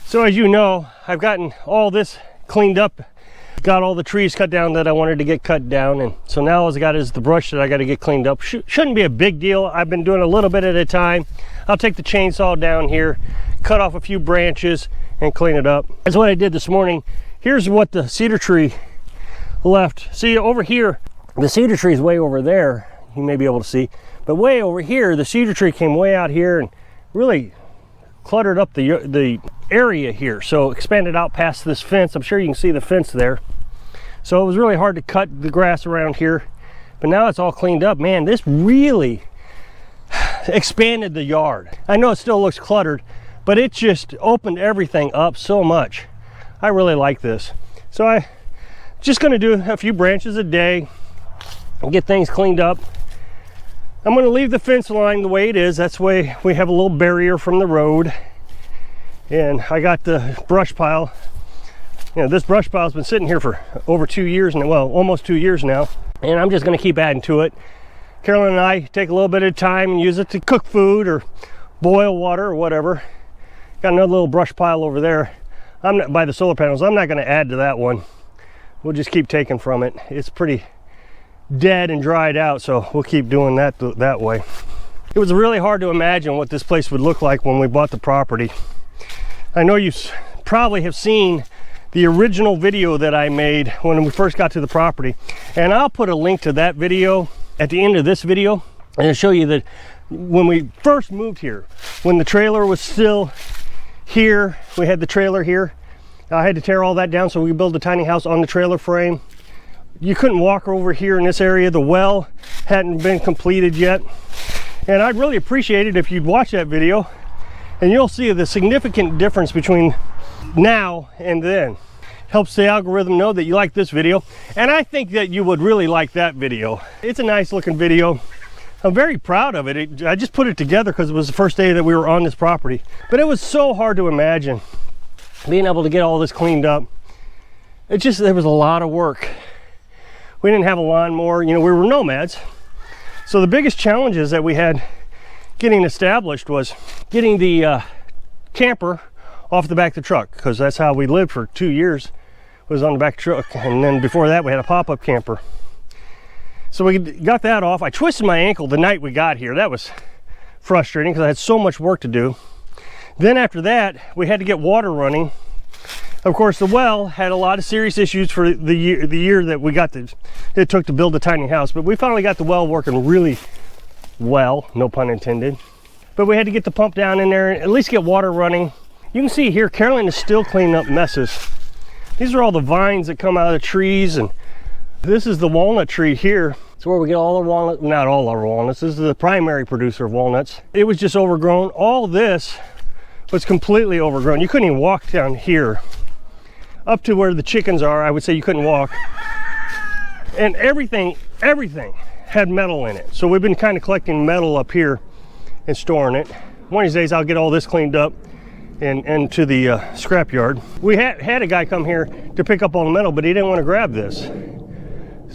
So as you know, I've gotten all this cleaned up, got all the trees cut down that I wanted to get cut down, and so now all I got is the brush that I got to get cleaned up. Shouldn't be a big deal. I've been doing a little bit at a time. I'll take the chainsaw down here, cut off a few branches and clean it up. That's what I did this morning. Here's what the cedar tree left. See over here, the cedar tree is way over there. You may be able to see, but way over here, the cedar tree came way out here and really cluttered up the area here. So expanded out past this fence. I'm sure you can see the fence there. So it was really hard to cut the grass around here, but now it's all cleaned up. Man, this really expanded the yard. I know it still looks cluttered, but it just opened everything up so much. I really like this. So I'm just gonna do a few branches a day and get things cleaned up. I'm going to leave the fence line the way it is. That's the way we have a little barrier from the road. And I got the brush pile. You know, this brush pile has been sitting here for over 2 years now, well, almost 2 years now. And I'm just going to keep adding to it. Carolyn and I take a little bit of time and use it to cook food or boil water or whatever. Got another little brush pile over there. I'm not by the solar panels. I'm not going to add to that one. We'll just keep taking from it. It's pretty dead and dried out, so we'll keep doing that way. It was really hard to imagine what this place would look like when we bought the property. I know you probably have seen the original video that I made when we first got to the property, and I'll put a link to that video at the end of this video, and I'll show you that when we first moved here, when the trailer was still here, we had the trailer here. I had to tear all that down so we could build a tiny house on the trailer frame. You couldn't walk over here in this area. The well hadn't been completed yet. And I'd really appreciate it if you'd watch that video, and you'll see the significant difference between now and then. Helps the algorithm know that you like this video, and I think that you would really like that video. It's a nice looking video. I'm very proud of it. I just put it together because it was the first day that we were on this property. But it was so hard to imagine being able to get all this cleaned up. There was a lot of work. We didn't have a lawnmower, you know, we were nomads. So the biggest challenges that we had getting established was getting the camper off the back of the truck, because that's how we lived for 2 years, was on the back of the truck. And then before that we had a pop-up camper. So we got that off. I twisted my ankle the night we got here. That was frustrating because I had so much work to do. Then after that, we had to get water running. Of course, the well had a lot of serious issues for the year that we got it took to build a tiny house, but we finally got the well working really well, no pun intended. But we had to get the pump down in there and at least get water running. You can see here, Carolyn is still cleaning up messes. These are all the vines that come out of the trees, and this is the walnut tree here. It's where we get all the walnuts, not all our walnuts. This is the primary producer of walnuts. It was just overgrown. All this was completely overgrown. You couldn't even walk down here. Up to where the chickens are, I would say you couldn't walk. And everything had metal in it. So we've been kind of collecting metal up here and storing it. One of these days I'll get all this cleaned up and to the scrapyard. We had a guy come here to pick up all the metal, but he didn't want to grab this.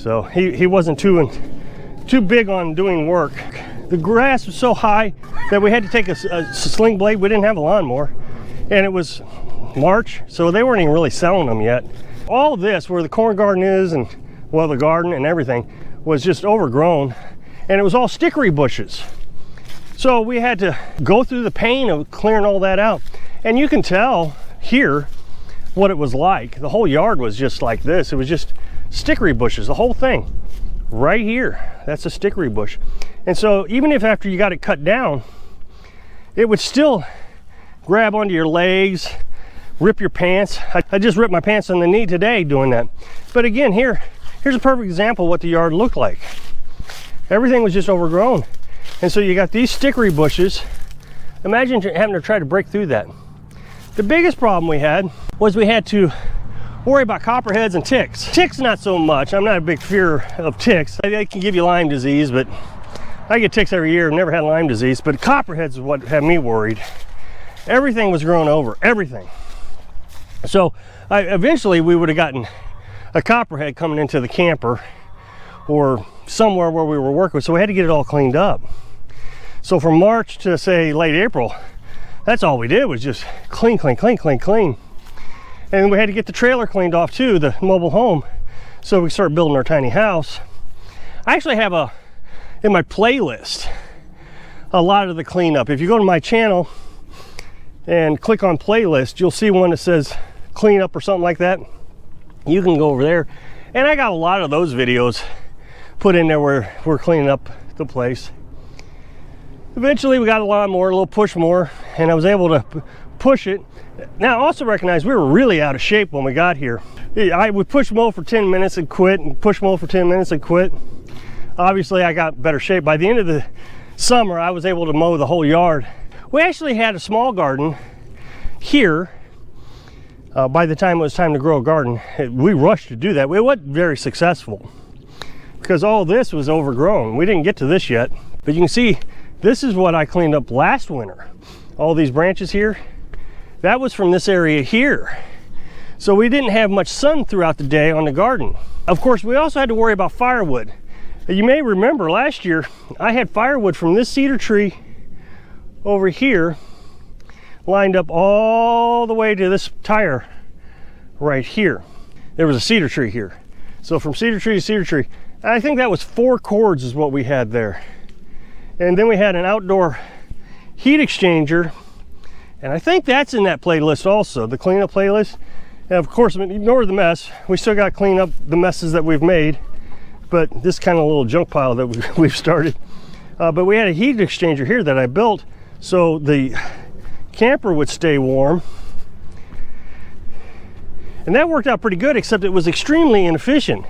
So he wasn't too big on doing work. The grass was so high that we had to take a sling blade. We didn't have a lawnmower, and it was March, so they weren't even really selling them yet. All of this, where the corn garden is, and well, the garden and everything, was just overgrown, and it was all stickery bushes. So we had to go through the pain of clearing all that out. And you can tell here what it was like. The whole yard was just like this. It was just stickery bushes, the whole thing. Right here, that's a stickery bush. And so even if after you got it cut down, it would still grab onto your legs, rip your pants. I just ripped my pants on the knee today doing that. But again, here's a perfect example of what the yard looked like. Everything was just overgrown. And so you got these stickery bushes. Imagine having to try to break through that. The biggest problem we had was we had to worry about copperheads and ticks. Ticks, not so much. I'm not a big fear of ticks. They can give you Lyme disease, but I get ticks every year. I've never had Lyme disease, but copperheads is what had me worried. Everything was grown over, everything. So eventually we would have gotten a copperhead coming into the camper or somewhere where we were working, so we had to get it all cleaned up. So from March to say late April, That's all we did, was just clean, clean, clean, clean, clean. And we had to get the trailer cleaned off too, the mobile home, so we started building our tiny house. I actually have in my playlist a lot of the cleanup. If you go to my channel and click on playlist, you'll see one that says cleanup or something like that. You can go over there, and I got a lot of those videos put in there where we're cleaning up the place. Eventually we got a lawnmower, a little push mower, and I was able to push it. Now I also recognize we were really out of shape when we got here. I would push mow for 10 minutes and quit, and push mow for 10 minutes and quit. Obviously I got better shape. By the end of the summer I was able to mow the whole yard. We actually had a small garden here. By the time it was time to grow a garden, we rushed to do that. We weren't very successful because all this was overgrown. We didn't get to this yet, but you can see this is what I cleaned up last winter. All these branches here, that was from this area here. So we didn't have much sun throughout the day on the garden. Of course, we also had to worry about firewood. You may remember last year, I had firewood from this cedar tree over here lined up all the way to this tire right here. There was a cedar tree here. So from cedar tree to cedar tree, I think that was 4 cords is what we had there. And then we had an outdoor heat exchanger, and I think that's in that playlist also, the cleanup playlist. And of course, ignore the mess. We still got to clean up the messes that we've made, but this kind of little junk pile that we've started. But we had a heat exchanger here that I built so the camper would stay warm. And that worked out pretty good, except it was extremely inefficient.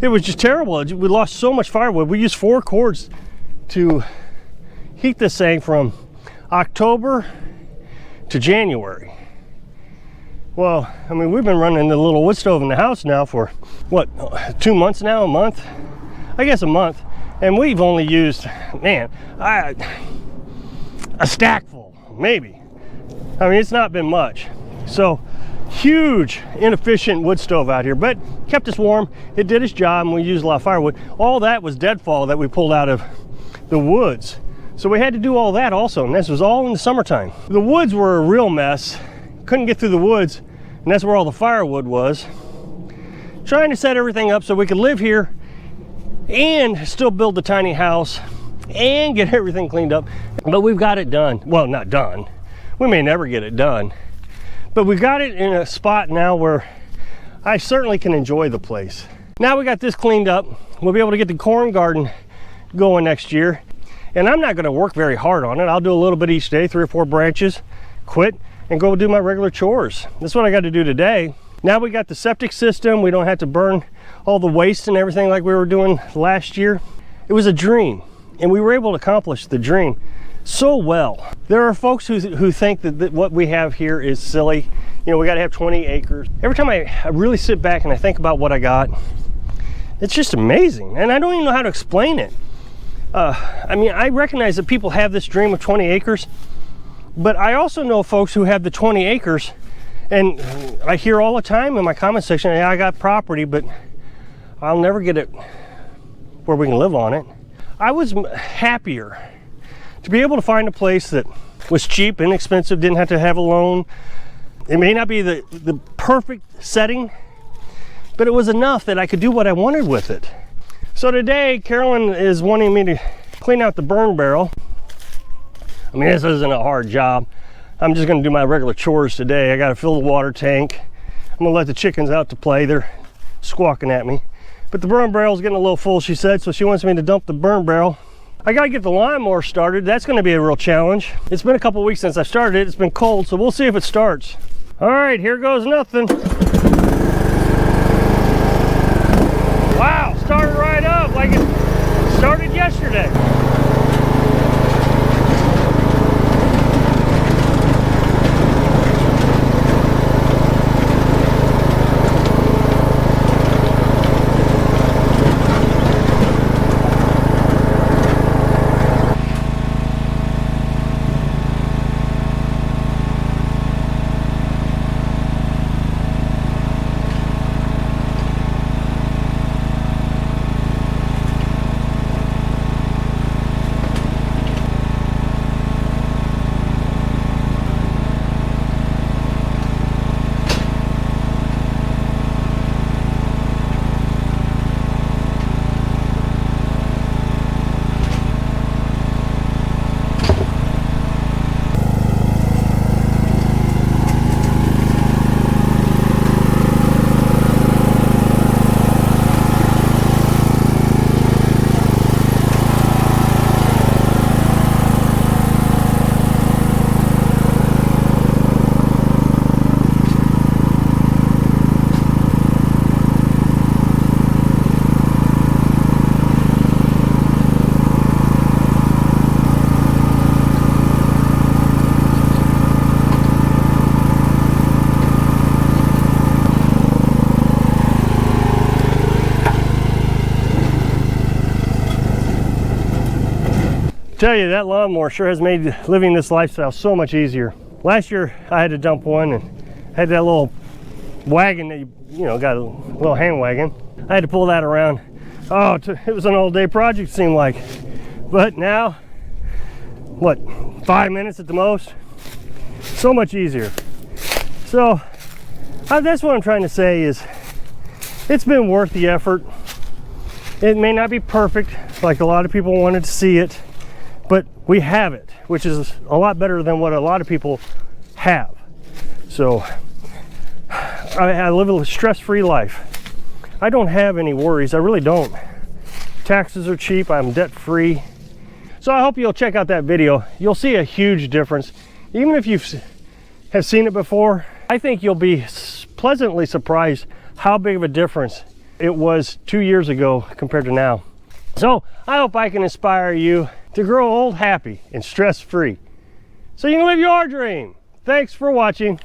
It was just terrible. We lost so much firewood. We used 4 cords to heat this thing from October to January. Well, I mean, we've been running the little wood stove in the house now for what, 2 months now, a month? I guess a month. And we've only used, man, a stack full, maybe. I mean, it's not been much. So huge inefficient wood stove out here, but kept us warm. It did its job, and we used a lot of firewood. All that was deadfall that we pulled out of the woods. So we had to do all that also, and this was all in the summertime. The woods were a real mess. Couldn't get through the woods, and that's where all the firewood was. Trying to set everything up so we could live here and still build the tiny house and get everything cleaned up. But we've got it done. Well, not done. We may never get it done, but we've got it in a spot now where I certainly can enjoy the place. Now we got this cleaned up, we'll be able to get the corn garden going next year. And I'm not going to work very hard on it. I'll do a little bit each day, 3 or 4 branches, quit, and go do my regular chores. That's what I got to do today. Now we got the septic system. We don't have to burn all the waste and everything like we were doing last year. It was a dream, and we were able to accomplish the dream so well. There are folks who think that what we have here is silly. You know, we got to have 20 acres. Every time I really sit back and I think about what I got, it's just amazing. And I don't even know how to explain it. I mean, I recognize that people have this dream of 20 acres, but I also know folks who have the 20 acres, and I hear all the time in my comment section, yeah, I got property, but I'll never get it where we can live on it. I was happier to be able to find a place that was cheap, inexpensive, didn't have to have a loan. It may not be the perfect setting, but it was enough that I could do what I wanted with it. So today, Carolyn is wanting me to clean out the burn barrel. I mean, this isn't a hard job. I'm just gonna do my regular chores today. I gotta fill the water tank. I'm gonna let the chickens out to play. They're squawking at me. But the burn barrel's getting a little full, she said, so she wants me to dump the burn barrel. I gotta get the lawnmower started. That's gonna be a real challenge. It's been a couple weeks since I started it. It's been cold, so we'll see if it starts. All right, here goes nothing. Wow, started right up like it started yesterday. tell you, that lawnmower sure has made living this lifestyle so much easier. Last year I had to dump one and had that little wagon that you know, got a little hand wagon. I had to pull that around. Oh, it was an all day project, seemed like. But now, what, 5 minutes at the most? So much easier. So that's what I'm trying to say is it's been worth the effort. It may not be perfect like a lot of people wanted to see it, but we have it, which is a lot better than what a lot of people have. So I live a stress-free life. I don't have any worries. I really don't. Taxes are cheap. I'm debt-free. So I hope you'll check out that video. You'll see a huge difference. Even if you have seen it before, I think you'll be pleasantly surprised how big of a difference it was 2 years ago compared to now. So I hope I can inspire you to grow old happy and stress-free so you can live your dream. Thanks for watching.